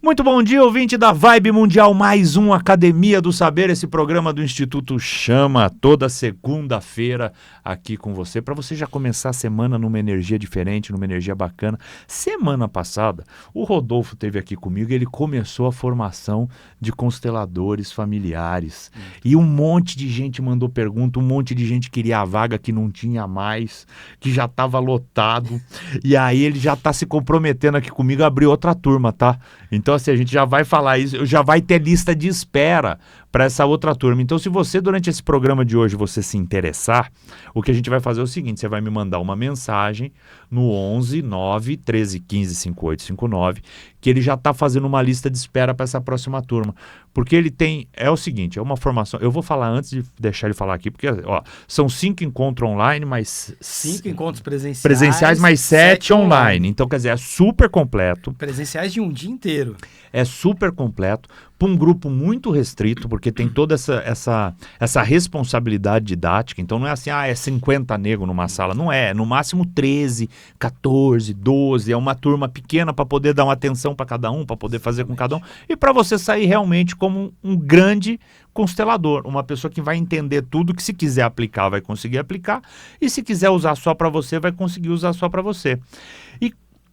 Muito bom dia, ouvinte da Vibe Mundial, mais um Academia do Saber, esse programa do Instituto Chama, toda segunda-feira aqui com você, para você já começar a semana numa energia diferente, numa energia bacana. Semana passada, o Rodolfo esteve aqui comigo e ele começou a formação de consteladores familiares. E um monte de gente mandou pergunta, um monte de gente queria a vaga que não tinha mais, que já estava lotado. E aí ele já está se comprometendo aqui comigo a abrir outra turma, tá? Então, assim, a gente já vai falar isso, já vai ter lista de espera para essa outra turma. Então, se você, durante esse programa de hoje, você se interessar, o que a gente vai fazer é o seguinte, você vai me mandar uma mensagem no 11 9 13 15 5859, que ele já está fazendo uma lista de espera para essa próxima turma. Porque ele tem, é o seguinte, é uma formação, eu vou falar antes de deixar ele falar aqui, porque, ó, são 5 encontros online, mais 5 encontros presenciais, mais 7 online. Então, quer dizer, é super completo. Presenciais de um dia inteiro. É super completo, para um grupo muito restrito, porque tem toda essa responsabilidade didática. Então não é assim, é 50 negros numa sala. Não é, no máximo 13, 14, 12. É uma turma pequena para poder dar uma atenção para cada um, para poder fazer com cada um. E para você sair realmente como um grande constelador, uma pessoa que vai entender tudo, que se quiser aplicar, vai conseguir aplicar. E se quiser usar só para você, vai conseguir usar só para você.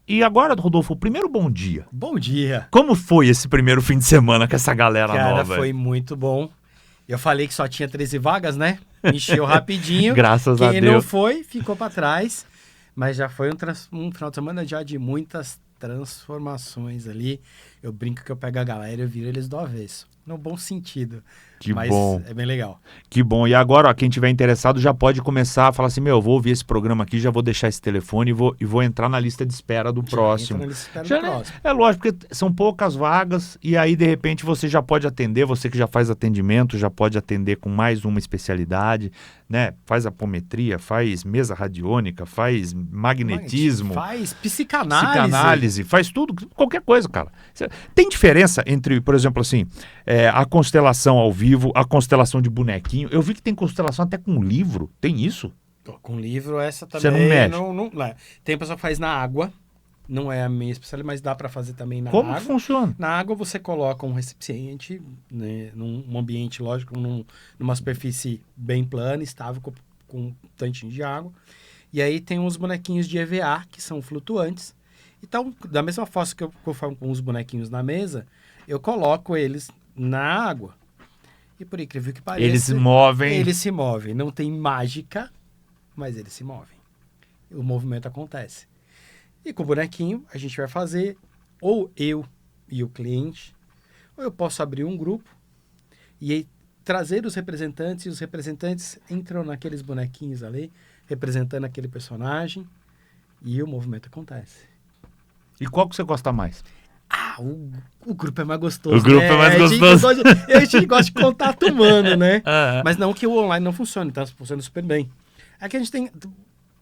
E agora, Rodolfo, o primeiro bom dia. Bom dia. Como foi esse primeiro fim de semana com essa galera nova? Cara, foi muito bom. Eu falei que só tinha 13 vagas, né? Encheu rapidinho. Graças a Deus. Quem não foi, ficou pra trás. Mas já foi um final de semana já de muitas transformações ali. Eu brinco que eu pego a galera e eu viro eles do avesso. No bom sentido. Que mas bom. É bem legal. Que bom. E agora, ó, quem tiver interessado já pode começar a falar assim, vou ouvir esse programa aqui, já vou deixar esse telefone e vou entrar na lista de espera do próximo. Entra na lista de espera do próximo. É lógico, porque são poucas vagas e aí, de repente, você já pode atender, você que já faz atendimento, já pode atender com mais uma especialidade, né? Faz apometria, faz mesa radiônica, faz magnetismo. Faz psicanálise. Faz tudo, qualquer coisa, cara. Tem diferença entre, por exemplo, assim, a constelação ao vivo, a constelação de bonequinho. Eu vi que tem constelação até com livro. Tem isso? Com livro, essa também. Você não mexe? Não. Tem pessoa que faz na água. Não é a minha especialidade, mas dá para fazer também na Como água. Como funciona? Na água você coloca um recipiente, né, num ambiente, lógico, numa superfície bem plana, estável, com um tantinho de água. E aí tem uns bonequinhos de EVA, que são flutuantes. Então, da mesma forma que eu faço com os bonequinhos na mesa, eu coloco eles na água. E por incrível que pareça... Eles se movem. Eles se movem. Não tem mágica, mas eles se movem. O movimento acontece. E com o bonequinho, a gente vai fazer, ou eu e o cliente, ou eu posso abrir um grupo e aí trazer os representantes, e os representantes entram naqueles bonequinhos ali, representando aquele personagem, e o movimento acontece. E qual que você gosta mais? O grupo é mais gostoso. O grupo é mais gostoso. A gente gosta de contato humano, né? Mas não que o online não funcione, tá? Funciona super bem. É que a gente tem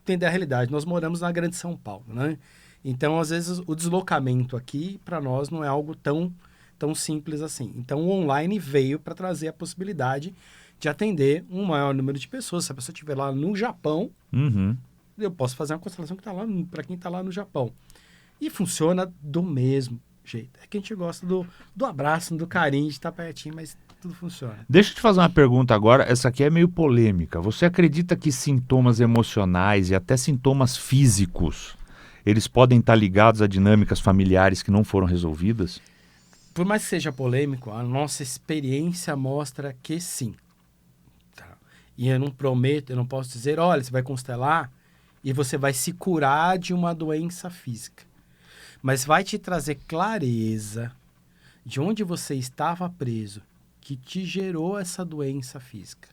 entender a realidade. Nós moramos na Grande São Paulo, né? Então, às vezes, o deslocamento aqui, para nós, não é algo tão simples assim. Então, o online veio para trazer a possibilidade de atender um maior número de pessoas. Se a pessoa estiver lá no Japão, eu posso fazer uma constelação que está lá para quem está lá no Japão. E funciona do mesmo jeito. É que a gente gosta do abraço, do carinho, de estar pertinho, mas tudo funciona. Deixa eu te fazer uma pergunta agora, essa aqui é meio polêmica. Você acredita que sintomas emocionais e até sintomas físicos, eles podem estar ligados a dinâmicas familiares que não foram resolvidas? Por mais que seja polêmico, a nossa experiência mostra que sim. Tá? E eu não prometo, eu não posso dizer, olha, você vai constelar e você vai se curar de uma doença física. Mas vai te trazer clareza de onde você estava preso, que te gerou essa doença física.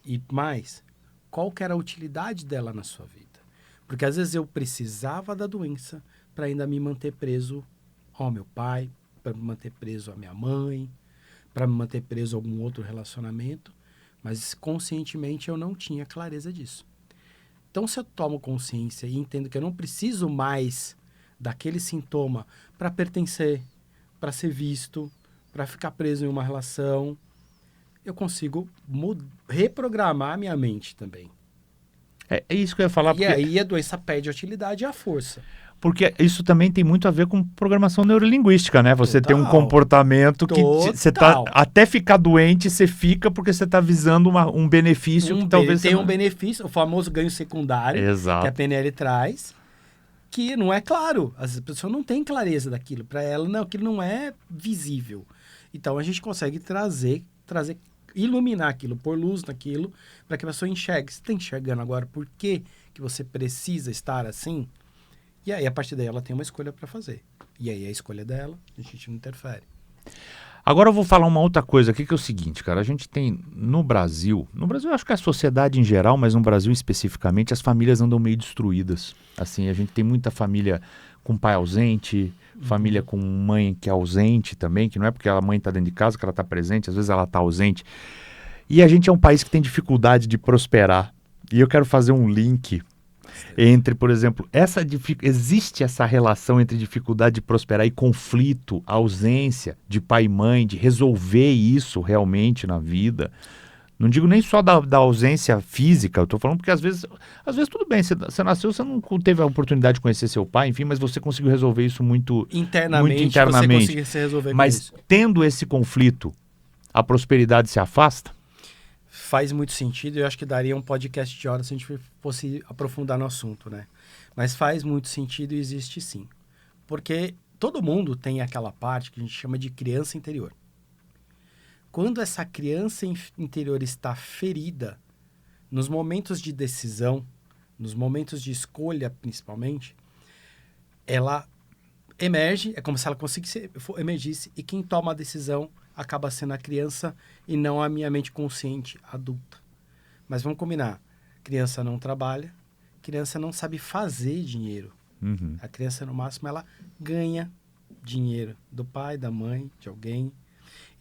E mais, qual que era a utilidade dela na sua vida? Porque às vezes eu precisava da doença para ainda me manter preso ao meu pai, para me manter preso à minha mãe, para me manter preso a algum outro relacionamento, mas conscientemente eu não tinha clareza disso. Então, se eu tomo consciência e entendo que eu não preciso mais daquele sintoma para pertencer, para ser visto, para ficar preso em uma relação, eu consigo reprogramar a minha mente também. É isso que eu ia falar. E aí a doença perde a utilidade e a força. Porque isso também tem muito a ver com programação neurolinguística, né? Você tem um Total. comportamento que você tá, Total. até ficar doente, você fica porque você está visando um benefício que talvez Tem você um benefício, o famoso ganho secundário, Exato. que a PNL traz, que não é claro. As pessoas não têm clareza daquilo. Para ela, não, aquilo não é visível. Então, a gente consegue iluminar aquilo, pôr luz naquilo, para que a pessoa enxergue. Você está enxergando agora por que você precisa estar assim? E aí, a partir daí, ela tem uma escolha para fazer. E aí, a escolha dela, a gente não interfere. Agora eu vou falar uma outra coisa aqui, que é o seguinte, cara. A gente tem no Brasil eu acho que a sociedade em geral, mas no Brasil especificamente, as famílias andam meio destruídas. Assim, a gente tem muita família com pai ausente, família com mãe que é ausente também, que não é porque a mãe está dentro de casa que ela está presente, às vezes ela está ausente. E a gente é um país que tem dificuldade de prosperar. E eu quero fazer um link entre, por exemplo, existe essa relação entre dificuldade de prosperar e conflito, ausência de pai e mãe, de resolver isso realmente na vida. Não digo nem só da ausência física, eu estou falando porque às vezes tudo bem, você nasceu, você não teve a oportunidade de conhecer seu pai, enfim, mas você conseguiu resolver isso muito internamente. Você conseguiu se resolver mas com isso. Tendo esse conflito, a prosperidade se afasta? Faz muito sentido, eu acho que daria um podcast de horas se a gente fosse aprofundar no assunto, né? Mas faz muito sentido e existe sim. Porque todo mundo tem aquela parte que a gente chama de criança interior. Quando essa criança interior está ferida, nos momentos de decisão, nos momentos de escolha principalmente, ela emerge, é como se ela emergisse, e quem toma a decisão acaba sendo a criança e não a minha mente consciente adulta. Mas vamos combinar, criança não trabalha, criança não sabe fazer dinheiro. Uhum. A criança, no máximo, ela ganha dinheiro do pai, da mãe, de alguém.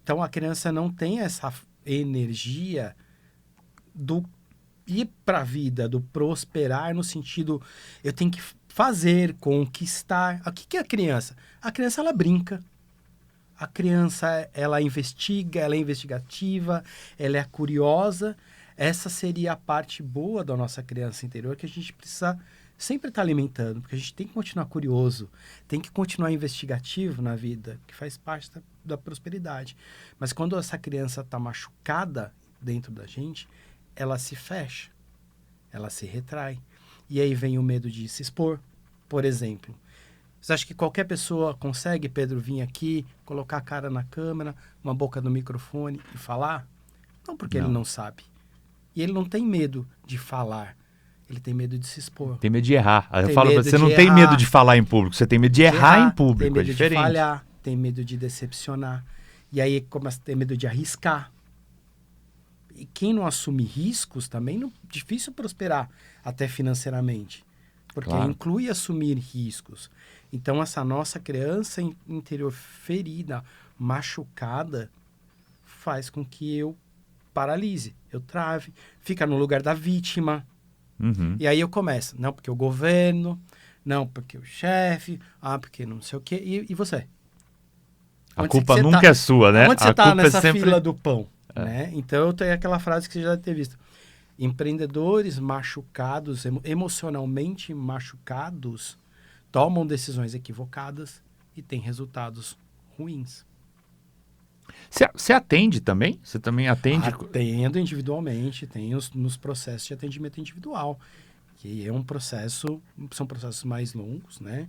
Então, a criança não tem essa energia do ir para a vida, do prosperar no sentido, eu tenho que fazer, conquistar. O que é a criança? A criança, ela brinca. A criança, ela investiga, ela é investigativa, ela é curiosa. Essa seria a parte boa da nossa criança interior que a gente precisa sempre estar alimentando, porque a gente tem que continuar curioso, tem que continuar investigativo na vida, que faz parte da prosperidade. Mas quando essa criança está machucada dentro da gente, ela se fecha, ela se retrai. E aí vem o medo de se expor, por exemplo. Você acha que qualquer pessoa consegue, Pedro, vir aqui, colocar a cara na câmera, uma boca no microfone e falar? Não, porque ele não sabe. E ele não tem medo de falar. Ele tem medo de se expor. Tem medo de errar. Eu falo, você não tem medo de falar em público, você tem medo de errar em público. Tem medo é diferente. de falhar, tem medo de decepcionar. E aí começa a ter medo de arriscar. E quem não assume riscos também, difícil prosperar até financeiramente. Porque inclui assumir riscos. Então, essa nossa criança interior ferida, machucada, faz com que eu paralise, eu trave, fica no lugar da vítima. Uhum. E aí eu começo, não porque o governo, não porque o chefe, porque não sei o quê. E você? A culpa nunca é sua, né? Onde você está nessa sempre... fila do pão? Né? Então, eu tenho aquela frase que você já deve ter visto. Empreendedores machucados, emocionalmente machucados, tomam decisões equivocadas e têm resultados ruins. Você atende também? Você também atende? Atendo individualmente, tenho nos processos de atendimento individual, que é são processos mais longos, né?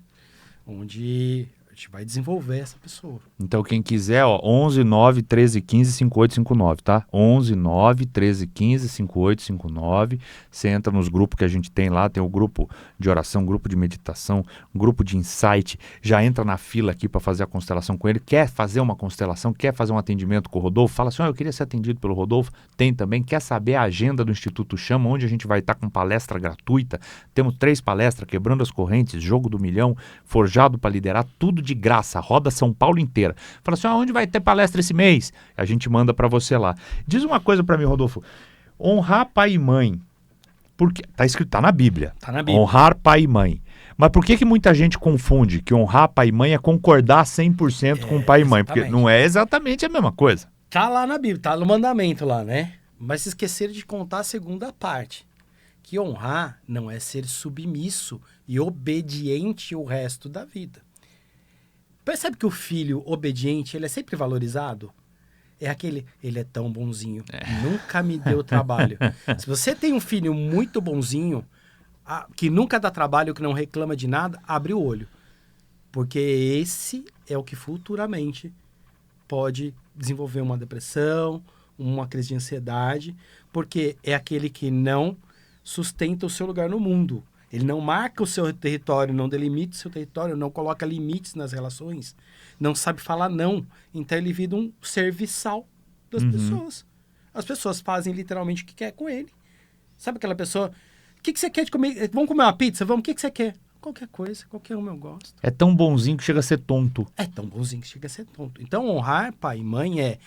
Onde a gente vai desenvolver essa pessoa. Então, quem quiser, 11 9 13 15 5859, tá? 11 9 13 15 5859. Você entra nos grupos que a gente tem lá, tem o grupo de oração, grupo de meditação, grupo de insight. Já entra na fila aqui para fazer a constelação com ele. Quer fazer uma constelação? Quer fazer um atendimento com o Rodolfo? Fala assim, eu queria ser atendido pelo Rodolfo. Tem também. Quer saber a agenda do Instituto Chama, onde a gente vai estar com palestra gratuita? Temos 3 palestras, Quebrando as Correntes, Jogo do Milhão, Forjado para Liderar, tudo de graça, roda São Paulo inteira. Fala assim, onde vai ter palestra esse mês? A gente manda para você lá. Diz uma coisa para mim, Rodolfo. Honrar pai e mãe, porque tá escrito, tá na Bíblia. Tá na Bíblia. Honrar pai e mãe. Mas por que muita gente confunde que honrar pai e mãe é concordar 100% com pai e mãe? Porque não é exatamente a mesma coisa. Tá lá na Bíblia, tá no mandamento lá, né? Mas se esqueceram de contar a segunda parte, que honrar não é ser submisso e obediente o resto da vida. Percebe que o filho obediente, ele é sempre valorizado? É aquele, ele é tão bonzinho, nunca me deu trabalho. Se você tem um filho muito bonzinho, que nunca dá trabalho, que não reclama de nada, abre o olho. Porque esse é o que futuramente pode desenvolver uma depressão, uma crise de ansiedade, porque é aquele que não sustenta o seu lugar no mundo. Ele não marca o seu território, não delimita o seu território, não coloca limites nas relações, não sabe falar não. Então ele vira um serviçal das pessoas. As pessoas fazem literalmente o que quer com ele. Sabe aquela pessoa, o que você quer de comer? Vamos comer uma pizza? Vamos, o que você quer? Qualquer coisa, qualquer um eu gosto. É tão bonzinho que chega a ser tonto. É tão bonzinho que chega a ser tonto. Então honrar pai e mãe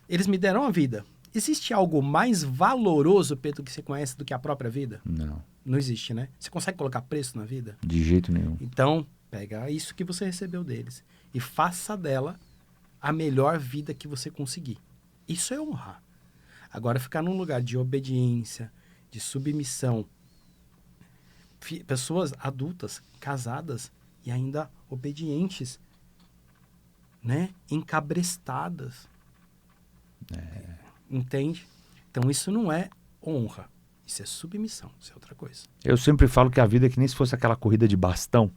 eles me deram a vida. Existe algo mais valoroso, Pedro, que você conhece do que a própria vida? Não, Não existe, né? Você consegue colocar preço na vida? de jeito nenhum. Então, pega isso que você recebeu deles e faça dela a melhor vida que você conseguir. Isso é honrar. Agora, ficar num lugar de obediência, de submissão, pessoas adultas, casadas e ainda obedientes, né? Encabrestadas. Entende? Então, isso não é honra. Isso é submissão. Isso é outra coisa. Eu sempre falo que a vida é que nem se fosse aquela corrida de bastão.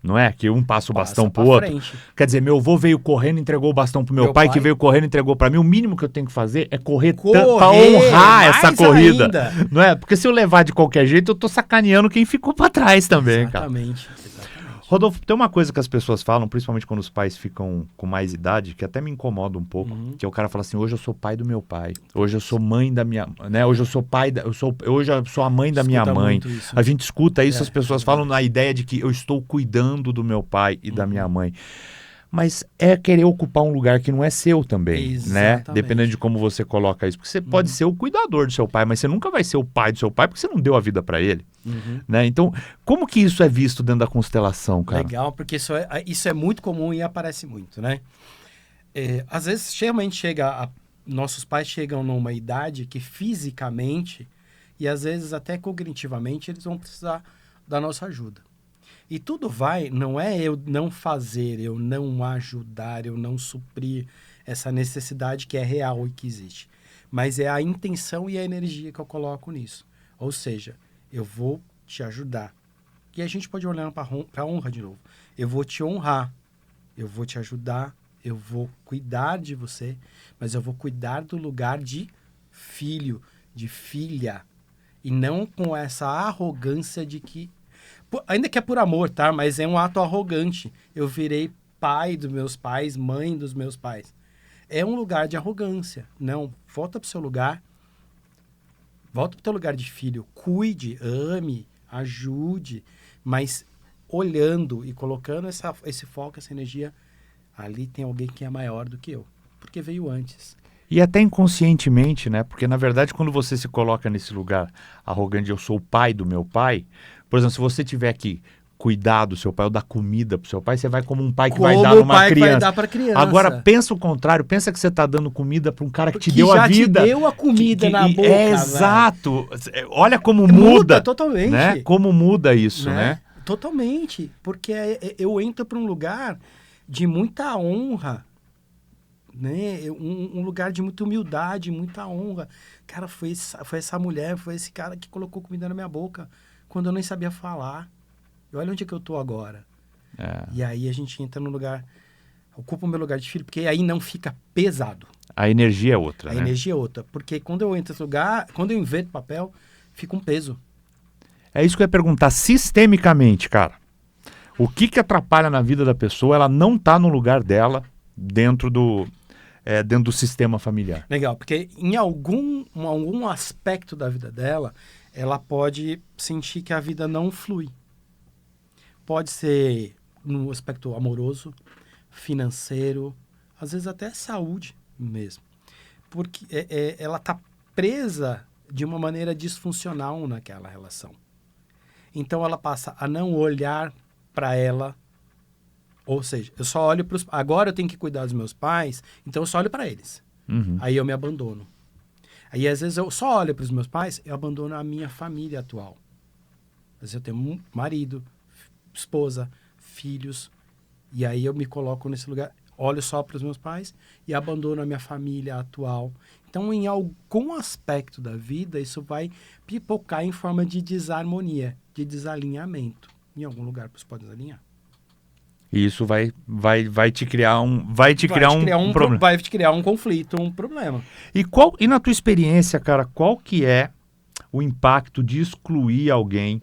Não é? Que um passa o bastão pro pra outro. frente. Quer dizer, meu avô veio correndo e entregou o bastão pro meu pai, que veio correndo e entregou pra mim. O mínimo que eu tenho que fazer é correr pra honrar essa corrida. Ainda. Não é? Porque se eu levar de qualquer jeito, eu tô sacaneando quem ficou pra trás também, cara. Exatamente. Rodolfo, tem uma coisa que as pessoas falam, principalmente quando os pais ficam com mais idade, que até me incomoda um pouco, que é o cara fala assim, hoje eu sou pai do meu pai, hoje eu sou mãe da minha, né? Hoje eu sou pai, hoje eu sou a mãe da minha mãe. Isso. A gente escuta isso, as pessoas falam na ideia de que eu estou cuidando do meu pai e da minha mãe. Mas é querer ocupar um lugar que não é seu também, Exatamente. né? Dependendo de como você coloca isso. Porque você pode ser o cuidador do seu pai, mas você nunca vai ser o pai do seu pai porque você não deu a vida para ele. Né? Então, como que isso é visto dentro da constelação, cara? Legal, porque isso é muito comum e aparece muito, né? Às vezes, realmente nossos pais chegam numa idade que fisicamente e às vezes até cognitivamente eles vão precisar da nossa ajuda. E tudo não é eu não fazer, eu não ajudar, eu não suprir essa necessidade que é real e que existe. Mas é a intenção e a energia que eu coloco nisso. Ou seja, eu vou te ajudar. E a gente pode olhar para a honra de novo. Eu vou te honrar, eu vou te ajudar, eu vou cuidar de você, mas eu vou cuidar do lugar de filho, de filha. E não com essa arrogância de que... Ainda que é por amor, tá? Mas é um ato arrogante. Eu virei pai dos meus pais, mãe dos meus pais. É um lugar de arrogância. Não, volta pro seu lugar. Volta pro teu lugar de filho. Cuide, ame, ajude. Mas olhando e colocando esse foco, essa energia, ali tem alguém que é maior do que eu. Porque veio antes. E até inconscientemente, né? Porque, na verdade, quando você se coloca nesse lugar arrogante, eu sou o pai do meu pai... Por exemplo, se você tiver que cuidar do seu pai ou dar comida pro seu pai, você vai como um pai que vai dar numa criança. Vai dar pra criança. Agora, pensa o contrário. Pensa que você tá dando comida para um cara que te deu já a vida. Te deu a comida na boca, exato. Olha como muda. Totalmente. Né? Como muda isso, né? Totalmente. Porque eu entro para um lugar de muita honra, né? Um lugar de muita humildade, muita honra. Cara, foi essa mulher, foi esse cara que colocou comida na minha boca quando eu nem sabia falar. E olha onde é que eu tô agora. E aí a gente entra no lugar, ocupa o meu lugar de filho, porque aí não fica pesado. A energia é outra, A né? energia é outra. Porque quando eu entro nesse lugar, quando eu inverto o papel, fica um peso. É isso que eu ia perguntar. Sistemicamente, cara, o que atrapalha na vida da pessoa ela não tá no lugar dela dentro do sistema familiar? Legal, porque em algum aspecto da vida dela, ela pode sentir que a vida não flui. Pode ser no aspecto amoroso, financeiro, às vezes até saúde mesmo. Porque ela está presa de uma maneira disfuncional naquela relação. Então ela passa a não olhar para ela, ou seja, eu só olho para os... Agora eu tenho que cuidar dos meus pais, então eu só olho para eles. Aí eu me abandono. Aí, às vezes, eu só olho para os meus pais, eu abandono a minha família atual. Às vezes eu tenho um marido, esposa, filhos, e aí eu me coloco nesse lugar, olho só para os meus pais e abandono a minha família atual. Então, em algum aspecto da vida, isso vai pipocar em forma de desarmonia, de desalinhamento. Em algum lugar você pode desalinhar. E isso vai te criar um problema. Vai te criar um conflito, um problema. E na tua experiência, cara, qual que é o impacto de excluir alguém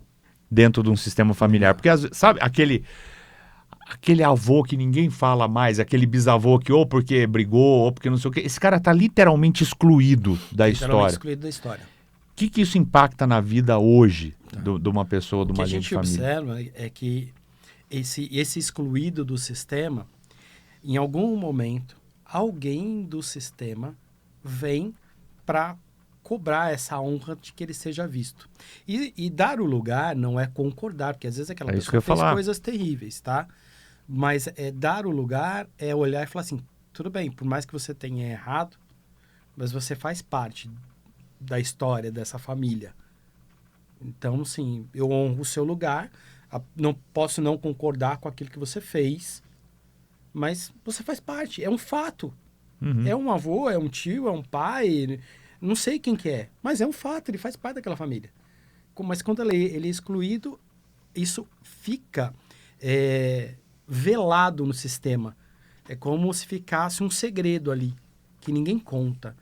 dentro de um sistema familiar? Porque, sabe, aquele avô que ninguém fala mais, aquele bisavô que ou porque brigou, ou porque não sei o quê, esse cara tá literalmente excluído da história. Excluído da história. O que isso impacta na vida hoje de uma pessoa, de uma linha de família? O que a gente observa é que esse excluído do sistema, em algum momento, alguém do sistema vem para cobrar essa honra de que ele seja visto. E dar o lugar não é concordar, porque às vezes aquela pessoa fez coisas terríveis, tá? Mas dar o lugar é olhar e falar assim, tudo bem, por mais que você tenha errado, mas você faz parte da história dessa família. Então, sim, eu honro o seu lugar, não posso não concordar com aquilo que você fez, mas você faz parte, é um fato. Uhum. É um avô, é um tio, é um pai, não sei quem que é, mas é um fato, ele faz parte daquela família. Mas quando ele é excluído, isso fica velado no sistema. É como se ficasse um segredo ali, que ninguém conta.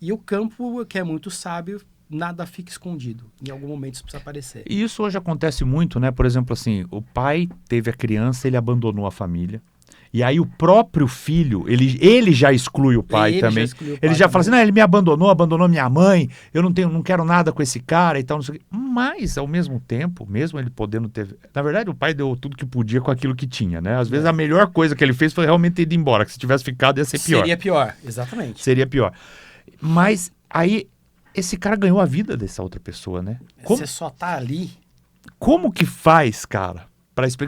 E o campo, que é muito sábio, nada fica escondido. Em algum momento isso precisa aparecer. E isso hoje acontece muito, né? Por exemplo, assim, o pai teve a criança, ele abandonou a família. E aí o próprio filho, ele já exclui o pai também. Ele já fala assim, não, ele me abandonou minha mãe, eu não quero nada com esse cara e tal, não sei o quê. Mas, ao mesmo tempo, mesmo ele podendo ter... Na verdade, o pai deu tudo que podia com aquilo que tinha, né? Às vezes a melhor coisa que ele fez foi realmente ter ido embora, que se tivesse ficado ia ser pior. Seria pior, exatamente. Seria pior. Mas aí, esse cara ganhou a vida dessa outra pessoa, né? Você só tá ali... Como que faz, cara?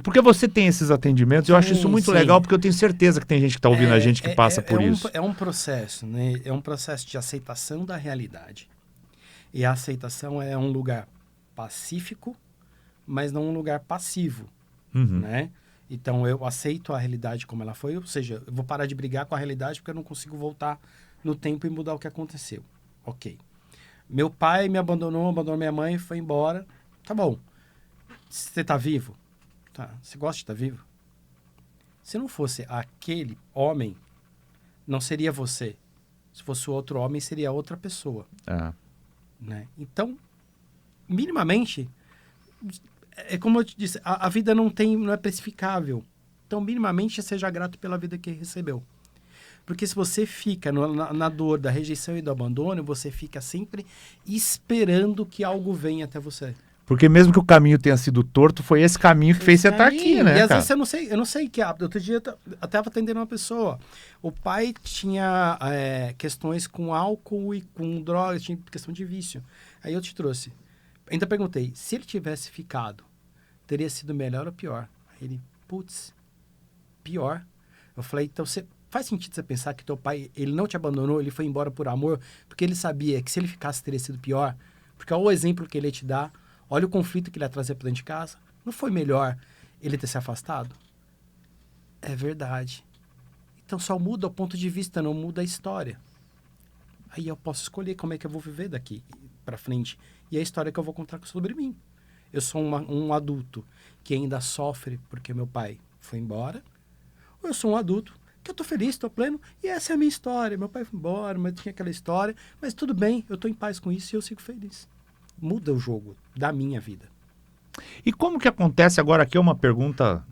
Porque você tem esses atendimentos, eu acho isso muito legal, porque eu tenho certeza que tem gente que está ouvindo a gente que passa por isso. É um processo, né? É um processo de aceitação da realidade. E a aceitação é um lugar pacífico, mas não um lugar passivo, né? Então, eu aceito a realidade como ela foi, ou seja, eu vou parar de brigar com a realidade porque eu não consigo voltar no tempo e mudar o que aconteceu. Ok. Meu pai me abandonou minha mãe, foi embora. Tá bom. Você tá vivo? Tá, você gosta de estar vivo? Se não fosse aquele homem, não seria você. Se fosse outro homem, seria outra pessoa. Né? Então, minimamente, é como eu te disse, a vida não é precificável. Então, minimamente, seja grato pela vida que recebeu. Porque se você fica na dor da rejeição e do abandono, você fica sempre esperando que algo venha até você. Porque mesmo que o caminho tenha sido torto, foi esse caminho que fez você estar aqui, né, E às vezes eu não sei que... Outro dia eu estava atendendo uma pessoa. O pai tinha questões com álcool e com drogas, tinha questão de vício. Aí eu te trouxe. Ainda perguntei, se ele tivesse ficado, teria sido melhor ou pior? Aí ele, putz, pior. Eu falei, então faz sentido você pensar que teu pai, ele não te abandonou, ele foi embora por amor, porque ele sabia que se ele ficasse, teria sido pior. Porque olha o exemplo que ele ia te dar. Olha o conflito que ele ia trazer para dentro de casa. Não foi melhor ele ter se afastado? É verdade. Então só muda o ponto de vista, não muda a história. Aí eu posso escolher como é que eu vou viver daqui para frente. E a história que eu vou contar sobre mim. Eu sou um adulto que ainda sofre porque meu pai foi embora. Ou eu sou um adulto que eu tô feliz, tô pleno. E essa é a minha história. Meu pai foi embora, mas tinha aquela história. Mas tudo bem, eu tô em paz com isso e eu sigo feliz. Muda o jogo da minha vida. E como que acontece agora? Aqui é uma pergunta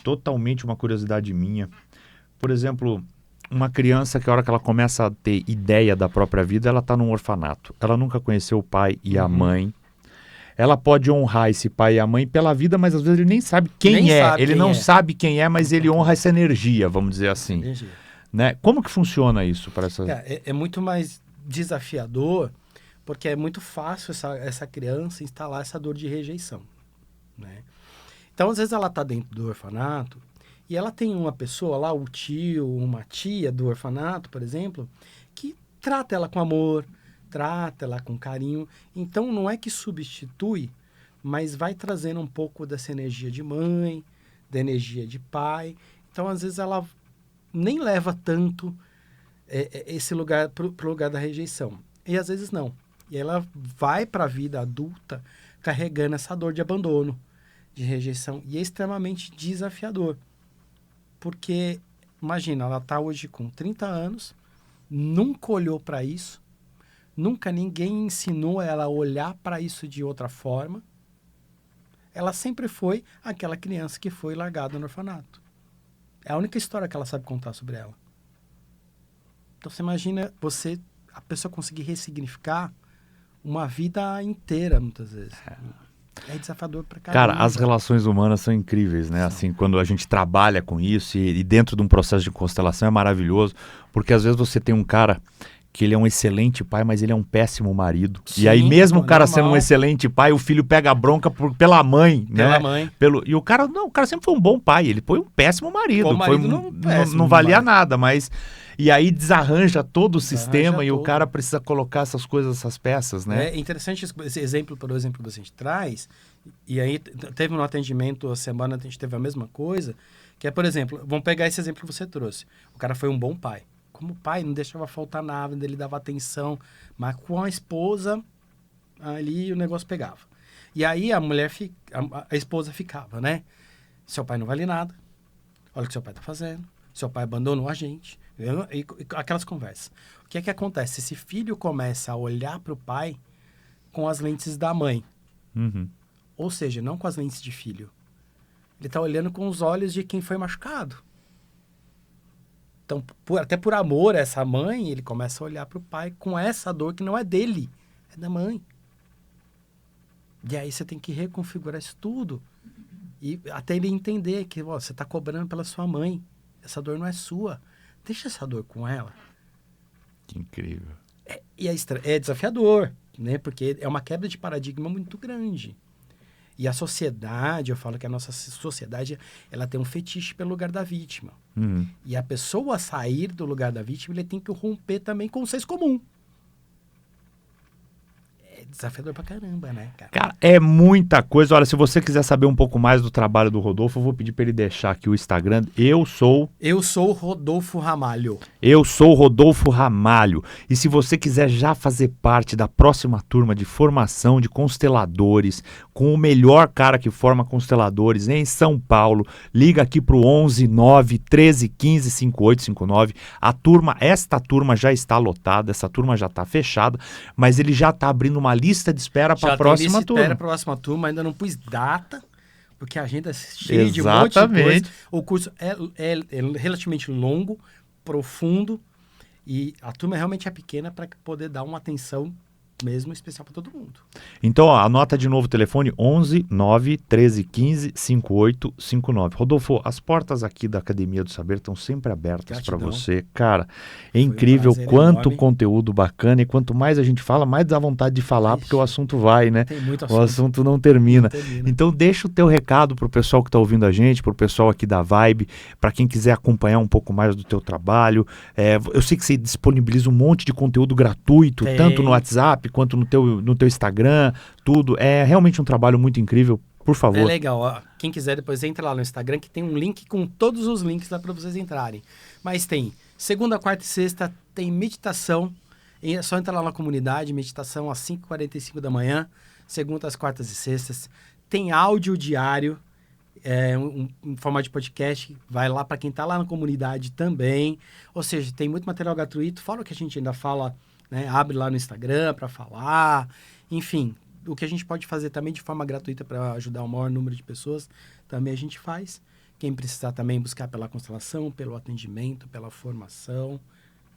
totalmente uma curiosidade minha. Por exemplo, uma criança que a hora que ela começa a ter ideia da própria vida, ela está num orfanato. Ela nunca conheceu o pai e a mãe. Ela pode honrar esse pai e a mãe pela vida, mas às vezes ele nem sabe quem é. Ele não sabe quem é, mas ele honra essa energia, vamos dizer assim. Né? Como que funciona isso para essa... É muito mais desafiador, porque é muito fácil essa criança instalar essa dor de rejeição, né? Então, às vezes ela está dentro do orfanato e ela tem uma pessoa lá, o tio, uma tia do orfanato, por exemplo, que trata ela com amor, trata ela com carinho. Então, não é que substitui, mas vai trazendo um pouco dessa energia de mãe, da energia de pai. Então, às vezes, ela nem leva tanto esse lugar para o lugar da rejeição. E às vezes não. E ela vai para a vida adulta carregando essa dor de abandono, de rejeição. E é extremamente desafiador. Porque, imagina, ela está hoje com 30 anos, nunca olhou para isso, nunca ninguém ensinou ela a olhar para isso de outra forma. Ela sempre foi aquela criança que foi largada no orfanato. É a única história que ela sabe contar sobre ela. Então, você imagina a pessoa conseguir ressignificar uma vida inteira, muitas vezes. É desafiador pra caramba. Cara, as relações humanas são incríveis, né? Assim, quando a gente trabalha com isso e dentro de um processo de constelação é maravilhoso, porque às vezes você tem um cara que ele é um excelente pai, mas ele é um péssimo marido. Sim, e aí mesmo o cara normal. sendo um excelente pai, o filho pega a bronca pela mãe, Pela né? mãe. E o cara sempre foi um bom pai, ele foi um péssimo marido. Bom marido não valia marido. nada, mas... E aí desarranja todo o sistema e o todo. cara precisa colocar essas coisas, essas peças, né? É interessante esse exemplo, por exemplo, que a gente traz. E aí teve um atendimento, a semana a gente teve a mesma coisa, que é, por exemplo, vamos pegar esse exemplo que você trouxe. O cara foi um bom pai. Como pai, não deixava faltar nada, ele dava atenção, mas com a esposa, ali o negócio pegava. E aí a mulher, a esposa ficava, né? Seu pai não vale nada, olha o que seu pai tá fazendo, seu pai abandonou a gente, e aquelas conversas. O que é que acontece? Esse filho começa a olhar para o pai com as lentes da mãe. Uhum. Ou seja, não com as lentes de filho. Ele está olhando com os olhos de quem foi machucado. Então, até por amor a essa mãe, ele começa a olhar para o pai com essa dor que não é dele, é da mãe. E aí você tem que reconfigurar isso tudo. E até ele entender que você está cobrando pela sua mãe. Essa dor não é sua. Deixa essa dor com ela. Que incrível. E é desafiador, né? Porque é uma quebra de paradigma muito grande. E a sociedade, eu falo que a nossa sociedade, ela tem um fetiche pelo lugar da vítima. Uhum. E a pessoa sair do lugar da vítima, ele tem que romper também com o senso comum. É desafiador pra caramba, né, cara? Cara, é muita coisa. Olha, se você quiser saber um pouco mais do trabalho do Rodolfo, eu vou pedir para ele deixar aqui o Instagram. Eu sou Rodolfo Ramalho. Rodolfo Ramalho. E se você quiser já fazer parte da próxima turma de formação de consteladores, com o melhor cara que forma consteladores em São Paulo, liga aqui pro 11 9 13 15 5859. Esta turma já está lotada, essa turma já está fechada, mas ele já está abrindo uma lista de espera para a próxima turma. Espera para a próxima turma, ainda não pus data, porque a agenda é cheia de um monte de coisa. O curso é relativamente longo, profundo, e a turma realmente é pequena para poder dar uma atenção mesmo especial para todo mundo. Então, ó, anota de novo o telefone 11 9 13 15 5859. Rodolfo, as portas aqui da Academia do Saber estão sempre abertas para você. Cara, é incrível quanto enorme. Conteúdo bacana, e quanto mais a gente fala, mais dá vontade de falar, porque o assunto vai, né? Tem muito assunto. O assunto não termina. Não termina. Então, deixa o teu recado pro pessoal que está ouvindo a gente, pro pessoal aqui da Vibe, para quem quiser acompanhar um pouco mais do teu trabalho. Eu sei que você disponibiliza um monte de conteúdo gratuito, tanto no WhatsApp quanto no teu Instagram, tudo. É realmente um trabalho muito incrível. Por favor. É legal. Ó. Quem quiser, depois entra lá no Instagram, que tem um link com todos os links lá para vocês entrarem. Mas tem segunda, quarta e sexta, tem meditação. É só entrar lá na comunidade, meditação às 5h45 da manhã, segundas, quartas e sextas. Tem áudio diário, em formato de podcast, vai lá para quem está lá na comunidade também. Ou seja, tem muito material gratuito, fora o que a gente ainda fala, né? Abre lá no Instagram para falar, enfim, o que a gente pode fazer também de forma gratuita para ajudar o maior número de pessoas, também a gente faz. Quem precisar também buscar pela constelação, pelo atendimento, pela formação,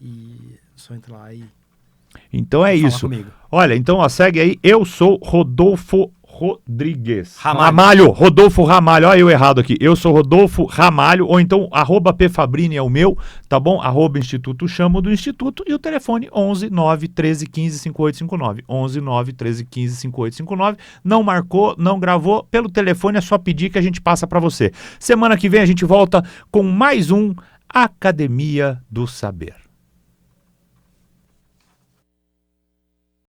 e só entra lá e então é isso. comigo. Olha, então ó, segue aí. Eu sou Rodolfo Rodrigues. Ramalho. Rodolfo Ramalho. Olha eu errado aqui. Eu sou Rodolfo Ramalho, ou então @pfabrini é o meu, tá bom? @Instituto Chamo do Instituto, e o telefone 11 9 13 15 5859. 11 9 13 15 5859. Não marcou, não gravou, pelo telefone é só pedir que a gente passa para você. Semana que vem a gente volta com mais um Academia do Saber.